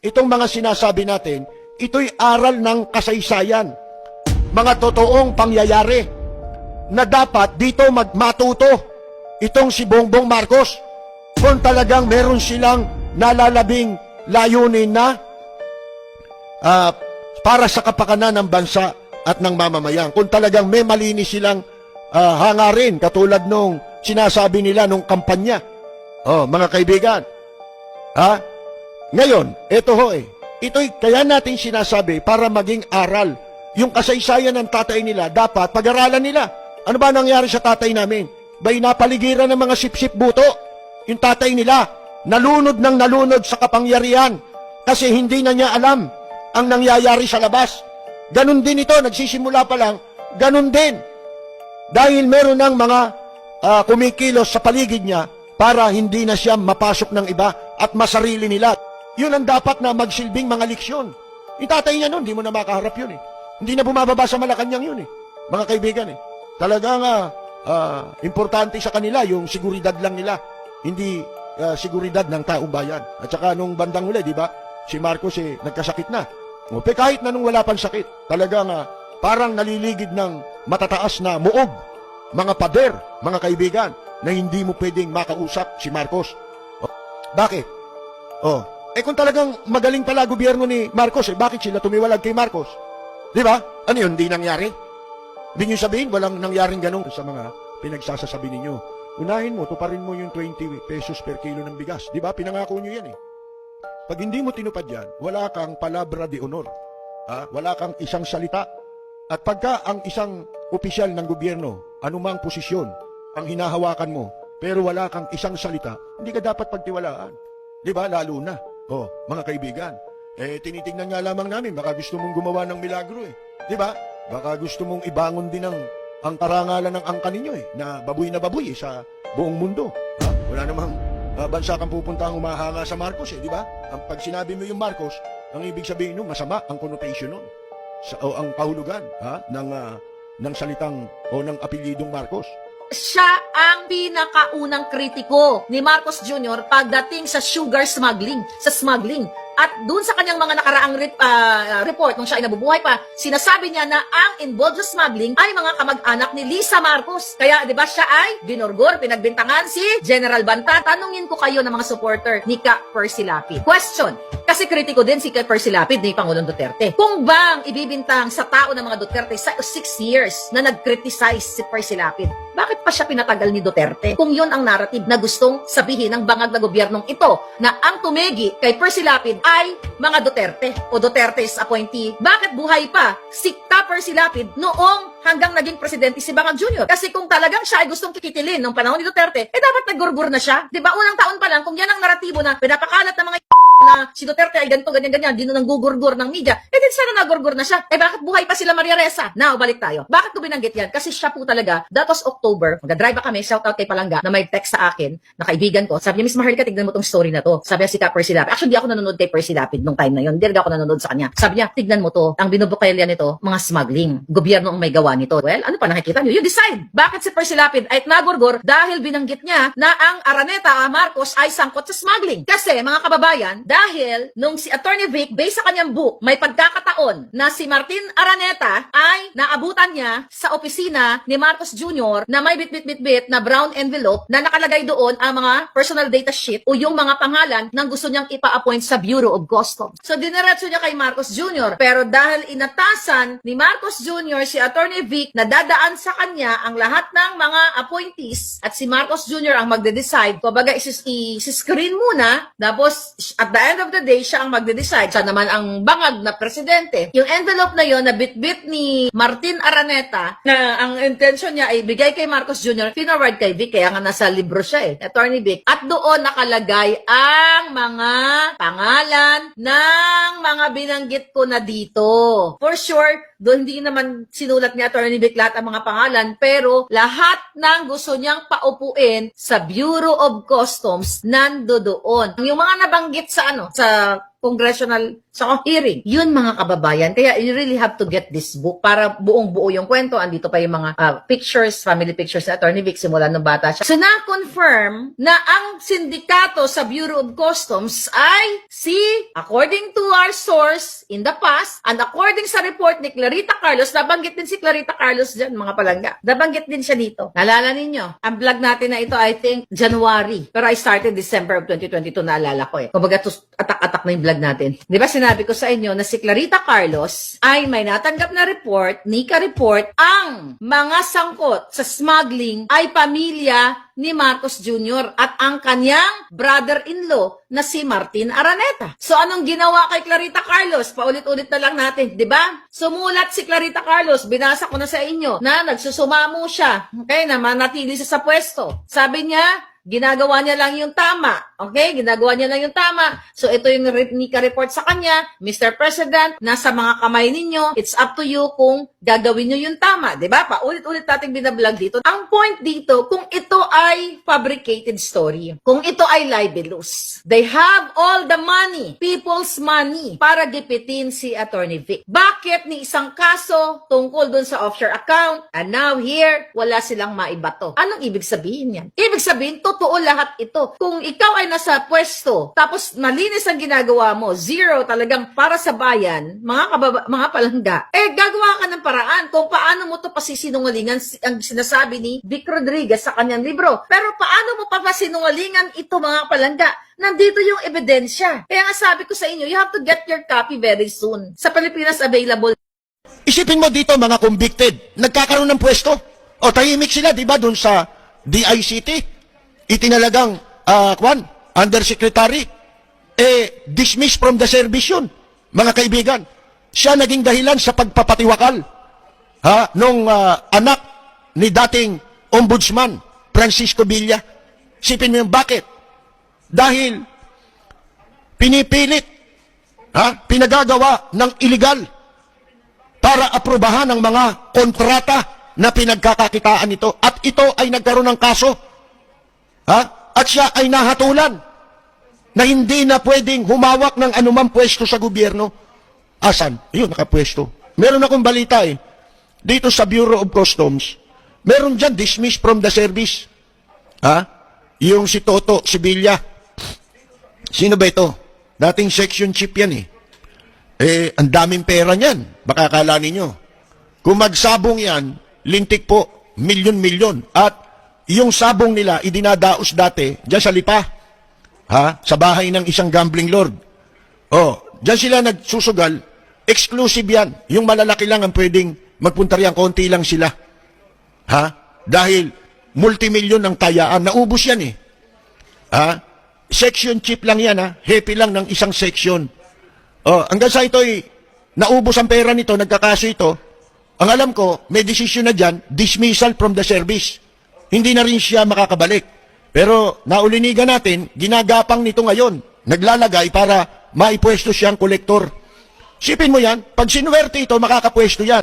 itong mga sinasabi natin, ito'y aral ng kasaysayan. Mga totoong pangyayari na dapat dito matuto itong si Bongbong Marcos kung talagang meron silang nalalabing layunin na para sa kapakanan ng bansa at ng mamamayan. Kung talagang may malinis silang hangarin katulad nung sinasabi nila nung kampanya. Mga kaibigan, ngayon, ito ho ito'y kaya natin sinasabi para maging aral. Yung kasaysayan ng tatay nila, dapat pag-aralan nila. Ano ba nangyari sa tatay namin? Ba'y napaligiran ng mga sip-sip buto? Yung tatay nila, nalunod sa kapangyarihan kasi hindi na niya alam ang nangyayari sa labas. Ganon din ito, nagsisimula pa lang, ganon din. Dahil meron ng mga kumikilos sa paligid niya para hindi na siya mapasok ng iba at masarili nila. Yun ang dapat na magsilbing mga leksyon. Yung tatay niya noon, hindi mo na makaharap yun Hindi na bumababa sa Malacanang yun mga kaibigan Talagang importante sa kanila yung seguridad lang nila, hindi seguridad ng taong bayan. At saka nung bandang huli, di ba, si Marcos nagkasakit na. Kahit na nung wala pang sakit, talagang parang naliligid ng matataas na muog, mga pader, mga kaibigan, na hindi mo pwedeng makausap si Marcos. Bakit? Kung talagang magaling pala gobyerno ni Marcos, bakit sila tumiwalag kay Marcos? Di ba? Ano yun, hindi nangyari? Hindi nyo sabihin, walang nangyaring ganun sa mga pinagsasasabi ninyo. Unahin mo, tuparin mo yung 20 pesos per kilo ng bigas. Di ba? Pinangako nyo yan Pag hindi mo tinupad yan, wala kang palabra de honor. Wala kang isang salita. At pagka ang isang opisyal ng gobyerno, anumang posisyon, ang hinahawakan mo, pero wala kang isang salita, hindi ka dapat pagtiwalaan. Di ba? Lalo na. Mga kaibigan, tinitingnan nga lamang namin, baka gusto mong gumawa ng milagro Di ba? Baka gusto mong ibangon din ang karangalan ng angka ninyo na baboy sa buong mundo. Wala namang bansa kang pupunta ang humahanga sa Marcos di ba? Pag sinabi mo yung Marcos, ang ibig sabihin nun, masama ang connotation nun. Ang kahulugan ng salitang o ng apelyidong Marcos. Siya ang pinakaunang kritiko ni Marcos Jr. pagdating sa sugar smuggling, sa smuggling. At dun sa kanyang mga nakaraang report, nung siya ay nabubuhay pa, sinasabi niya na ang involved sa smuggling ay mga kamag-anak ni Lisa Marcos. Kaya, di ba, siya ay binurgor, pinagbintangan si General Banta. Tanungin ko kayo ng mga supporter ni Ka Percy Lapid. Question, kasi kritiko din si Ka Percy Lapid ni Pangulong Duterte. Kung bang ibibintang sa tao ng mga Duterte sa 6 years na nag-criticize si Percy Lapid, bakit pa siya pinatagal ni Duterte? Kung yun ang narrative na gustong sabihin ng bangag na gobyernong ito, na ang tumegi kay Percy Lapid ay mga Duterte o Duterte's appointee. Bakit buhay pa si Percy Lapid noong hanggang naging presidente si Bangag Jr.? Kasi kung talagang siya ay gustong kikitilin ng panahon ni Duterte, dapat nagurgur na siya. Diba? Unang taon pa lang, kung yan ang naratibo na pinapakalat ng mga na si Duterte ay ganito, ganyan, di nang gugurgur ng media, din sana nagurgur na siya. Bakit buhay pa sila Maria Ressa? Now, balik tayo. Bakit ko binanggit yan? Kasi siya po talaga, that was October, mag-drive ba kami, shout out kay Palangga, na may text sa akin, na kaibigan ko, sabi niya, Miss Maharlika, tignan mo tong story na to. Sabi niya si Ka Percy Lapid. Actually, di ako nanonood kay Percy Lapid nung time na yun. Hindi ako nanonood sa kanya. Sabi niya, tignan mo to. Ang binubukayalyan nito, mga smuggling. Gobyerno ang may gawa nito. Well, ano pa nakikita niyo? You decide. Bakit si Percy Lapid ay nagurgur? Dahil binanggit niya na ang Araneta Marcos ay sangkot sa smuggling. Kasi, mga kababayan, dahil nung si Attorney Vic, based sa kanyang book, may pagkakataon na si Martin Araneta ay naabutan niya sa opisina ni Marcos Jr. na may bit na brown envelope na nakalagay doon ang mga personal data sheet o yung mga pangalan ng gusto niyang ipa-appoint sa Bureau of Customs. So, dineretso niya kay Marcos Jr. Pero dahil inatasan ni Marcos Jr. si Attorney Vic na dadaan sa kanya ang lahat ng mga appointees at si Marcos Jr. ang magde-decide, kumbaga isi-screen muna, tapos at the end of the day, siya ang magde-decide. Siya naman ang bangag na presidente. Yung envelope na yon na bit ni Martin Araneta na ang intention niya ay bigay kay Marcos Jr. Finoward kay Vic, kaya nga nasa libro siya Attorney Vic. At doon nakalagay ang mga pangalan ng mga binanggit ko na dito. For sure, doon hindi naman sinulat ni Attorney Vic lahat ang mga pangalan, pero lahat ng gusto niyang paupuin sa Bureau of Customs nando doon. Yung mga nabanggit sa congressional hearing. Yun mga kababayan. Kaya you really have to get this book para buong-buo yung kwento. Andito pa yung mga pictures, family pictures na Attorney Vic simula nung bata siya. So na-confirm na ang sindikato sa Bureau of Customs ay according to our source in the past, and according sa report ni Clarita Carlos, nabanggit din si Clarita Carlos dyan, mga palangga. Nabanggit din siya dito. Naalala ninyo, ang vlog natin na ito, I think, January. Pero I started December of 2022, naalala ko eh. Kumbaga, atak-atak na yung vlog natin. Di ba sinabi ko sa inyo na si Clarita Carlos ay may natanggap na report, NICA report, ang mga sangkot sa smuggling ay pamilya ni Marcos Jr. at ang kanyang brother-in-law na si Martin Araneta. So anong ginawa kay Clarita Carlos? Paulit-ulit na lang natin, di ba? Sumulat si Clarita Carlos, binasa ko na sa inyo, na nagsusumamo siya, okay, na manatili siya sa pwesto. Sabi niya, ginagawa niya lang yung tama. Okay? Ginagawa niya lang yung tama. So, ito yung NICA report sa kanya. Mr. President, nasa mga kamay ninyo. It's up to you kung gagawin niyo yung tama. Diba? Paulit-ulit natin binablog dito. Ang point dito, kung ito ay fabricated story, kung ito ay libelous, they have all the money, people's money, para gipitin si Attorney Vic. Bakit ni isang kaso tungkol dun sa offshore account, and now here, wala silang maibato? Anong ibig sabihin yan? Ibig sabihin, totoo lahat ito. Kung ikaw ay nasa pwesto, tapos malinis ang ginagawa mo, zero talagang para sa bayan, mga palangga, gagawa ka ng paraan kung paano mo to pasisinungalingan ang sinasabi ni Vic Rodriguez sa kanyang libro. Pero paano mo papasinungalingan ito, mga palangga? Nandito yung ebidensya. Kaya nga sabi ko sa inyo, you have to get your copy very soon. Sa Pilipinas available. Isipin mo dito, mga convicted, nagkakaroon ng pwesto. O tahimik sila, di ba, dun sa DICT? Itinalagang, undersecretary, dismissed from the service yun. Mga kaibigan, siya naging dahilan sa pagpapatiwakal nung anak ni dating ombudsman, Francisco Villa. Sipin mo yung bakit? Dahil pinipilit, pinagagawa ng illegal para aprobahan ang mga kontrata na pinagkakakitaan nito. At ito ay nagkaroon ng kaso. At siya ay nahatulan na hindi na pwedeng humawak ng anumang pwesto sa gobyerno. Asan? Ayun, nakapwesto. Meron akong balita dito sa Bureau of Customs, meron dyan dismissed from the service. Yung si Toto Sibilya. Sino ba ito? Dating section chief yan ang daming pera niyan. Baka akala ninyo. Kung magsabong yan, lintik po, milyon-milyon. At yung sabong nila, idinadaos dati, dyan sa Lipa. Sa bahay ng isang gambling lord. Dyan sila nagsusugal, exclusive yan. Yung malalaki lang ang pwedeng magpunta riyan, konti lang sila. Dahil multimilyon ang kayaan, naubos yan Section chief lang yan happy lang ng isang section. Hanggang sa ito'y naubos ang pera nito, nagkakaso ito, ang alam ko, may desisyon na dyan, dismissal from the service. Hindi na rin siya makakabalik. Pero naulinigan natin, ginagapang nito ngayon, naglalagay para maipwesto siyang kolektor. Sipin mo yan, pag sinuwerte ito, makakapwesto yan.